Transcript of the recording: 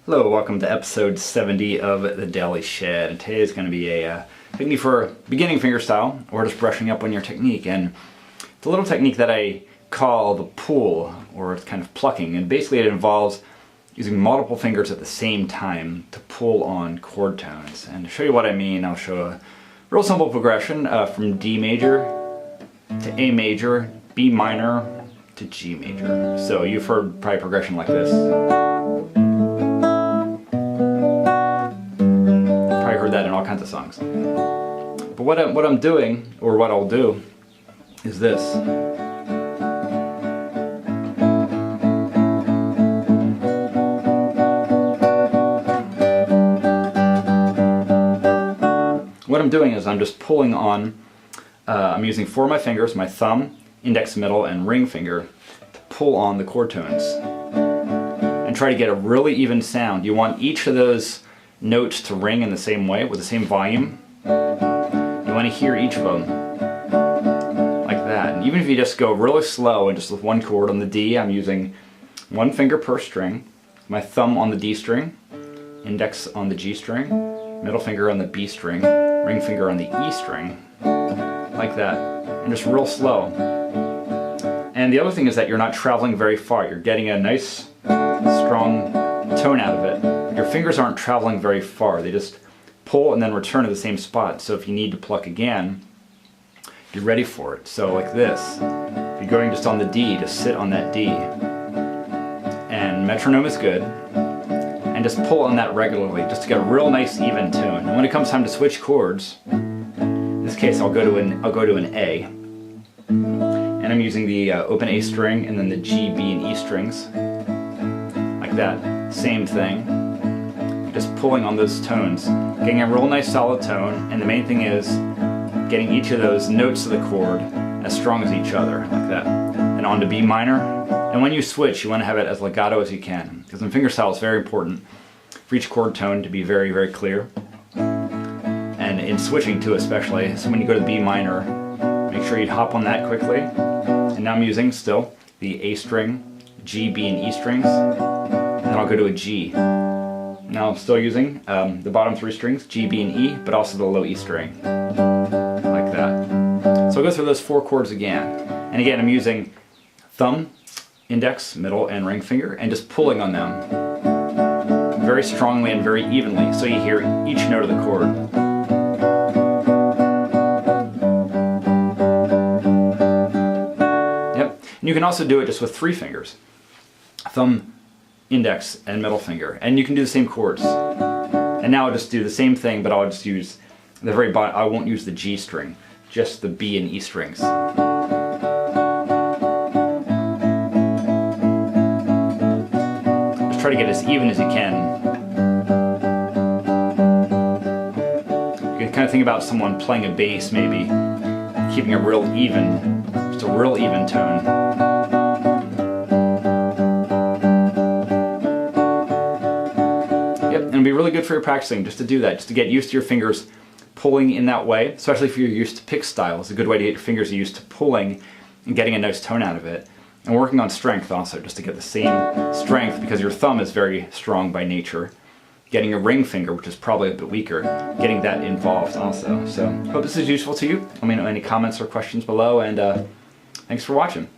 Hello, welcome to episode 70 of the Daily Shed. And today is going to be a technique for beginning fingerstyle or just brushing up on your technique. And it's a little technique that I call the pull, or it's kind of plucking. And basically it involves using multiple fingers at the same time to pull on chord tones. And to show you what I mean, I'll show a real simple progression from D major to A major, B minor to G major. So you've heard probably progression like this. That in all kinds of songs. But what I'm doing, or what I'll do, is this. What I'm doing is I'm just pulling on, I'm using four of my fingers, my thumb, index, middle, and ring finger, to pull on the chord tones and try to get a really even sound. You want each of those notes to ring in the same way, with the same volume. You want to hear each of them like that. And even if you just go really slow and just with one chord on the D, I'm using one finger per string, my thumb on the D string, index on the G string, middle finger on the B string, ring finger on the E string, like that, and just real slow. And the other thing is that you're not traveling very far. You're getting a nice, strong tone out of it. Your fingers aren't traveling very far. They just pull and then return to the same spot. So if you need to pluck again, you're ready for it. So like this. If you're going just on the D, just sit on that D. And metronome is good. And just pull on that regularly, just to get a real nice even tune. And when it comes time to switch chords, in this case I'll go to an A. And I'm using the open A string and then the G, B, and E strings. Like that. Same thing. Just pulling on those tones, getting a real nice solid tone, and the main thing is getting each of those notes of the chord as strong as each other, like that. And on to B minor, and when you switch you want to have it as legato as you can, because in fingerstyle it's very important for each chord tone to be very, very clear. And in switching too especially, so when you go to B minor, make sure you hop on that quickly. And now I'm using still the A string, G, B, and E strings, and then I'll go to a G. Now I'm still using the bottom three strings, G, B, and E, but also the low E string, like that. So I'll go through those four chords again. And again, I'm using thumb, index, middle, and ring finger, and just pulling on them very strongly and very evenly, so you hear each note of the chord. Yep, and you can also do it just with three fingers. Thumb, index, and middle finger, and you can do the same chords. And now I'll just do the same thing, but I'll just use the very bottom. I won't use the G string, just the B and E strings. Just try to get as even as you can. You can kind of think about someone playing a bass, maybe keeping a real even, just a real even tone. It'll be really good for your practicing just to do that, just to get used to your fingers pulling in that way, especially if you're used to pick style. It's a good way to get your fingers used to pulling and getting a nice tone out of it. And working on strength also, just to get the same strength, because your thumb is very strong by nature. Getting a ring finger, which is probably a bit weaker, getting that involved also. So hope this is useful to you. Let me know any comments or questions below, and thanks for watching.